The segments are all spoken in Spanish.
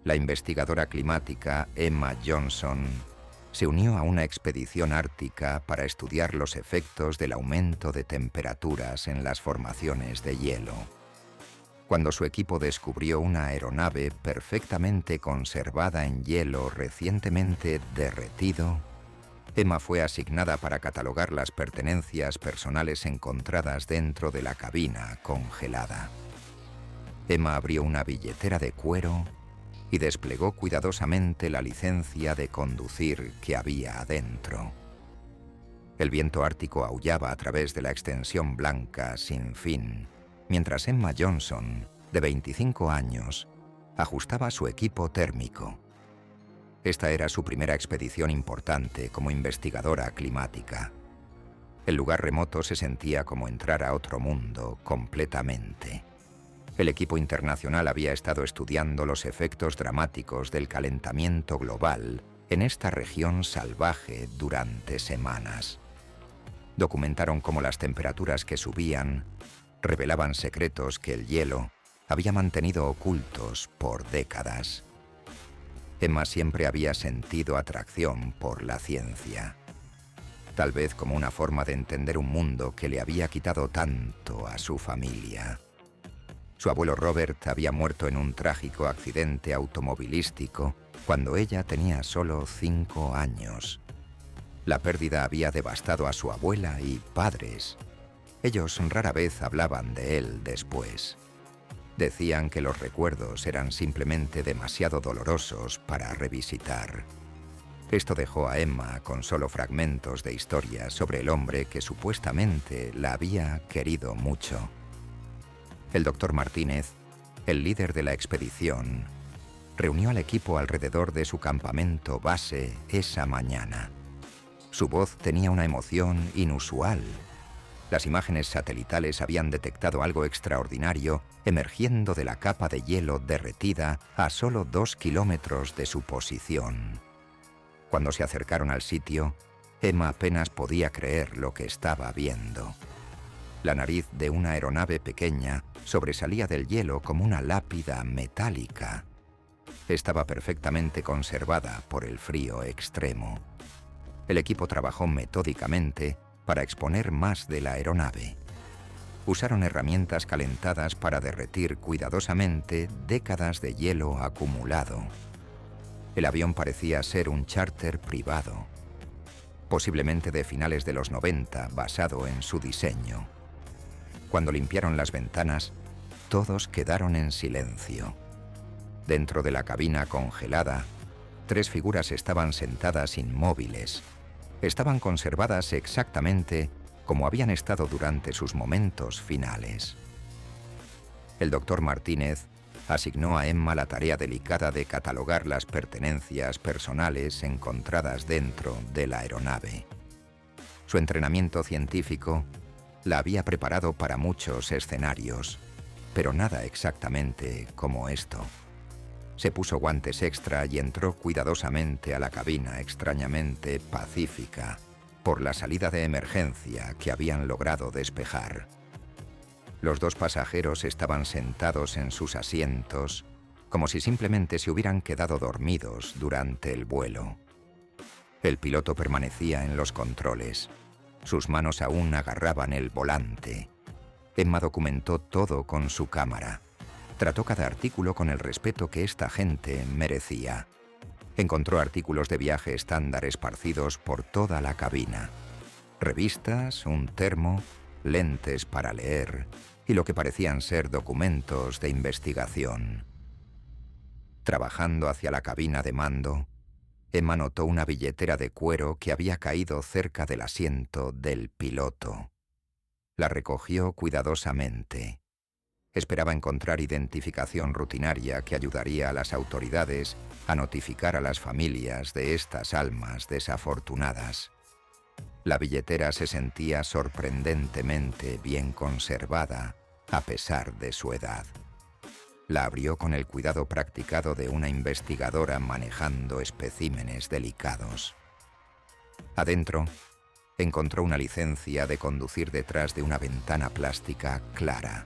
La investigadora climática Emma Johnson se unió a una expedición ártica para estudiar los efectos del aumento de temperaturas en las formaciones de hielo. Cuando su equipo descubrió una aeronave perfectamente conservada en hielo recientemente derretido, Emma fue asignada para catalogar las pertenencias personales encontradas dentro de la cabina congelada. Emma abrió una billetera de cuero y desplegó cuidadosamente la licencia de conducir que había adentro. El viento ártico aullaba a través de la extensión blanca sin fin, mientras Emma Johnson, de 25 años, ajustaba su equipo térmico. Esta era su primera expedición importante como investigadora climática. El lugar remoto se sentía como entrar a otro mundo completamente. El equipo internacional había estado estudiando los efectos dramáticos del calentamiento global en esta región salvaje durante semanas. Documentaron cómo las temperaturas que subían revelaban secretos que el hielo había mantenido ocultos por décadas. Emma siempre había sentido atracción por la ciencia, tal vez como una forma de entender un mundo que le había quitado tanto a su familia. Su abuelo Robert había muerto en un trágico accidente automovilístico cuando ella tenía solo 5 años. La pérdida había devastado a su abuela y padres. Ellos rara vez hablaban de él después. Decían que los recuerdos eran simplemente demasiado dolorosos para revisitar. Esto dejó a Emma con solo fragmentos de historias sobre el hombre que supuestamente la había querido mucho. El doctor Martínez, el líder de la expedición, reunió al equipo alrededor de su campamento base esa mañana. Su voz tenía una emoción inusual. Las imágenes satelitales habían detectado algo extraordinario emergiendo de la capa de hielo derretida a solo 2 kilómetros de su posición. Cuando se acercaron al sitio, Emma apenas podía creer lo que estaba viendo. La nariz de una aeronave pequeña sobresalía del hielo como una lápida metálica. Estaba perfectamente conservada por el frío extremo. El equipo trabajó metódicamente para exponer más de la aeronave. Usaron herramientas calentadas para derretir cuidadosamente décadas de hielo acumulado. El avión parecía ser un charter privado, posiblemente de finales de los 90, basado en su diseño. Cuando limpiaron las ventanas, todos quedaron en silencio. Dentro de la cabina congelada, 3 figuras estaban sentadas inmóviles. Estaban conservadas exactamente como habían estado durante sus momentos finales. El doctor Martínez asignó a Emma la tarea delicada de catalogar las pertenencias personales encontradas dentro de la aeronave. Su entrenamiento científico la había preparado para muchos escenarios, pero nada exactamente como esto. Se puso guantes extra y entró cuidadosamente a la cabina extrañamente pacífica por la salida de emergencia que habían logrado despejar. Los 2 pasajeros estaban sentados en sus asientos, como si simplemente se hubieran quedado dormidos durante el vuelo. El piloto permanecía en los controles. Sus manos aún agarraban el volante. Emma documentó todo con su cámara. Trató cada artículo con el respeto que esta gente merecía. Encontró artículos de viaje estándar esparcidos por toda la cabina. Revistas, un termo, lentes para leer y lo que parecían ser documentos de investigación. Trabajando hacia la cabina de mando, Emma notó una billetera de cuero que había caído cerca del asiento del piloto. La recogió cuidadosamente. Esperaba encontrar identificación rutinaria que ayudaría a las autoridades a notificar a las familias de estas almas desafortunadas. La billetera se sentía sorprendentemente bien conservada, a pesar de su edad. La abrió con el cuidado practicado de una investigadora manejando especímenes delicados. Adentro, encontró una licencia de conducir detrás de una ventana plástica clara.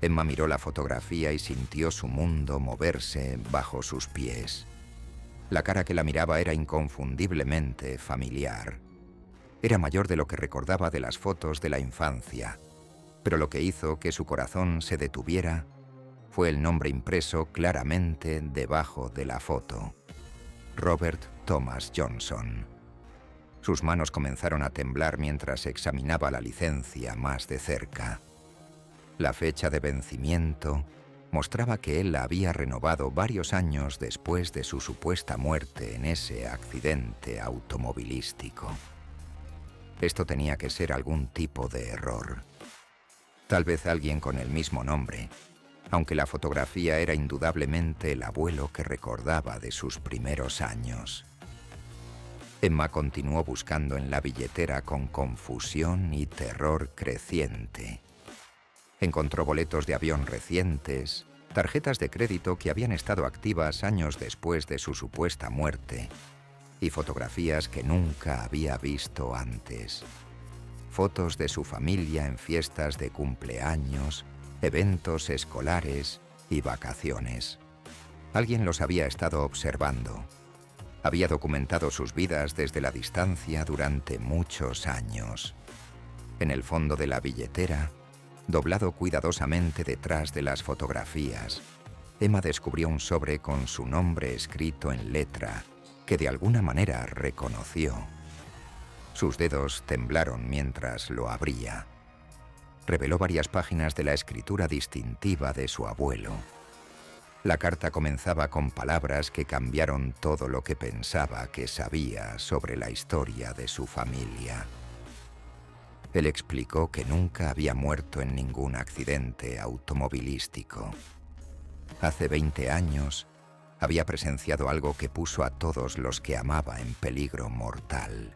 Emma miró la fotografía y sintió su mundo moverse bajo sus pies. La cara que la miraba era inconfundiblemente familiar. Era mayor de lo que recordaba de las fotos de la infancia, pero lo que hizo que su corazón se detuviera fue el nombre impreso claramente debajo de la foto: Robert Thomas Johnson. Sus manos comenzaron a temblar mientras examinaba la licencia más de cerca. La fecha de vencimiento mostraba que él la había renovado varios años después de su supuesta muerte en ese accidente automovilístico. Esto tenía que ser algún tipo de error. Tal vez alguien con el mismo nombre, aunque la fotografía era indudablemente el abuelo que recordaba de sus primeros años. Emma continuó buscando en la billetera con confusión y terror creciente. Encontró boletos de avión recientes, tarjetas de crédito que habían estado activas años después de su supuesta muerte, y fotografías que nunca había visto antes. Fotos de su familia en fiestas de cumpleaños, eventos escolares y vacaciones. Alguien los había estado observando. Había documentado sus vidas desde la distancia durante muchos años. En el fondo de la billetera, doblado cuidadosamente detrás de las fotografías, Emma descubrió un sobre con su nombre escrito en letra que de alguna manera reconoció. Sus dedos temblaron mientras lo abría. Reveló varias páginas de la escritura distintiva de su abuelo. La carta comenzaba con palabras que cambiaron todo lo que pensaba que sabía sobre la historia de su familia. Él explicó que nunca había muerto en ningún accidente automovilístico. Hace 20 años, había presenciado algo que puso a todos los que amaba en peligro mortal.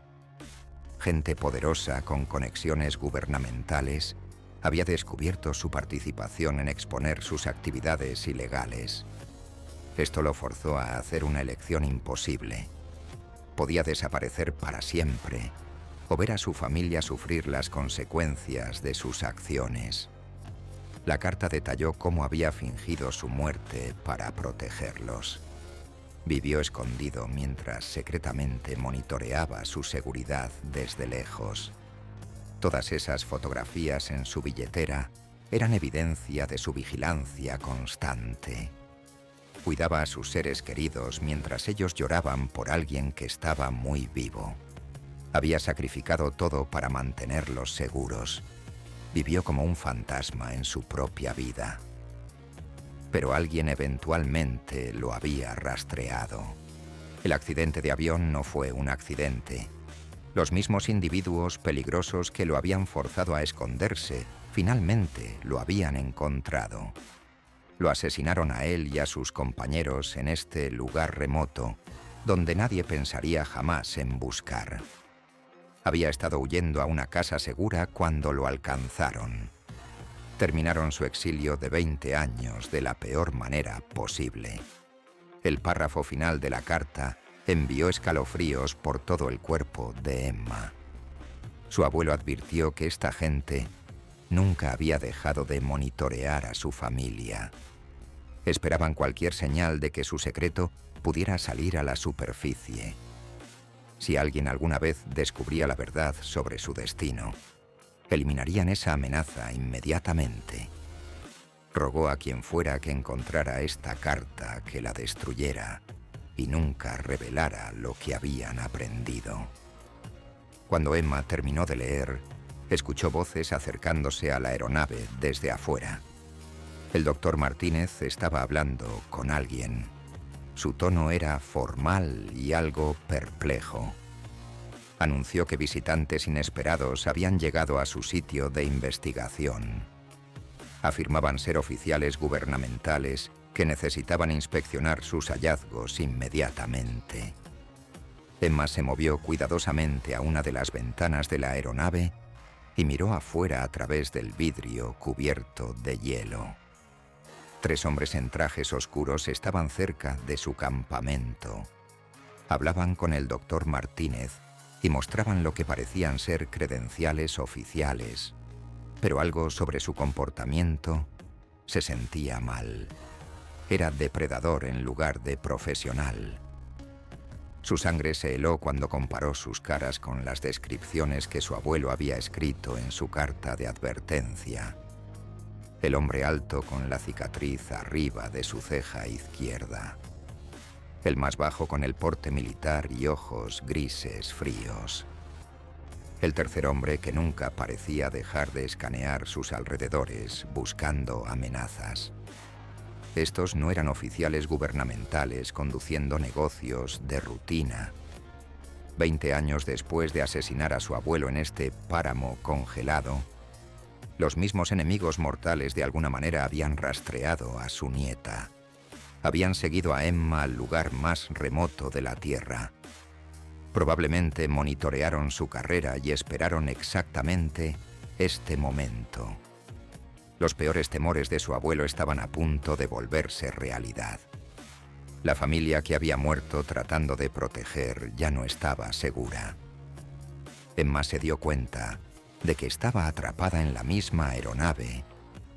Gente poderosa con conexiones gubernamentales había descubierto su participación en exponer sus actividades ilegales. Esto lo forzó a hacer una elección imposible. Podía desaparecer para siempre o ver a su familia sufrir las consecuencias de sus acciones. La carta detalló cómo había fingido su muerte para protegerlos. Vivió escondido mientras secretamente monitoreaba su seguridad desde lejos. Todas esas fotografías en su billetera eran evidencia de su vigilancia constante. Cuidaba a sus seres queridos mientras ellos lloraban por alguien que estaba muy vivo. Había sacrificado todo para mantenerlos seguros. Vivió como un fantasma en su propia vida. Pero alguien eventualmente lo había rastreado. El accidente de avión no fue un accidente. Los mismos individuos peligrosos que lo habían forzado a esconderse, finalmente lo habían encontrado. Lo asesinaron a él y a sus compañeros en este lugar remoto, donde nadie pensaría jamás en buscar. Había estado huyendo a una casa segura cuando lo alcanzaron. Terminaron su exilio de 20 años de la peor manera posible. El párrafo final de la carta envió escalofríos por todo el cuerpo de Emma. Su abuelo advirtió que esta gente nunca había dejado de monitorear a su familia. Esperaban cualquier señal de que su secreto pudiera salir a la superficie. Si alguien alguna vez descubría la verdad sobre su destino, eliminarían esa amenaza inmediatamente. Rogó a quien fuera que encontrara esta carta que la destruyera y nunca revelara lo que habían aprendido. Cuando Emma terminó de leer, escuchó voces acercándose a la aeronave desde afuera. El doctor Martínez estaba hablando con alguien. Su tono era formal y algo perplejo. Anunció que visitantes inesperados habían llegado a su sitio de investigación. Afirmaban ser oficiales gubernamentales que necesitaban inspeccionar sus hallazgos inmediatamente. Emma se movió cuidadosamente a una de las ventanas de la aeronave y miró afuera a través del vidrio cubierto de hielo. 3 hombres en trajes oscuros estaban cerca de su campamento. Hablaban con el doctor Martínez y mostraban lo que parecían ser credenciales oficiales, pero algo sobre su comportamiento Se sentía mal. Era depredador en lugar de profesional. Su sangre se heló cuando comparó sus caras con las descripciones que su abuelo había escrito en su carta de advertencia. El hombre alto con la cicatriz arriba de su ceja izquierda. El más bajo con el porte militar y ojos grises fríos. El tercer hombre que nunca parecía dejar de escanear sus alrededores buscando amenazas. Estos no eran oficiales gubernamentales conduciendo negocios de rutina. 20 años después de asesinar a su abuelo en este páramo congelado, los mismos enemigos mortales de alguna manera habían rastreado a su nieta. Habían seguido a Emma al lugar más remoto de la Tierra. Probablemente monitorearon su carrera y esperaron exactamente este momento. Los peores temores de su abuelo estaban a punto de volverse realidad. La familia que había muerto tratando de proteger ya no estaba segura. Emma se dio cuenta de que estaba atrapada en la misma aeronave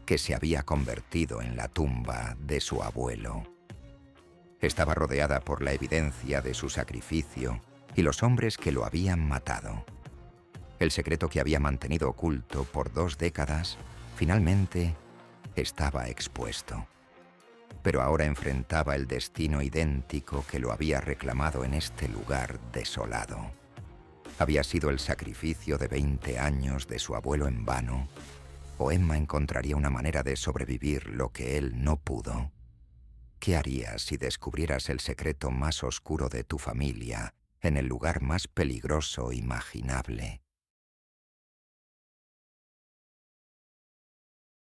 que se había convertido en la tumba de su abuelo. Estaba rodeada por la evidencia de su sacrificio y los hombres que lo habían matado. El secreto que había mantenido oculto por 2 décadas finalmente estaba expuesto. Pero ahora enfrentaba el destino idéntico que lo había reclamado en este lugar desolado. ¿Había sido el sacrificio de 20 años de su abuelo en vano? ¿O Emma encontraría una manera de sobrevivir lo que él no pudo? ¿Qué harías si descubrieras el secreto más oscuro de tu familia en el lugar más peligroso imaginable?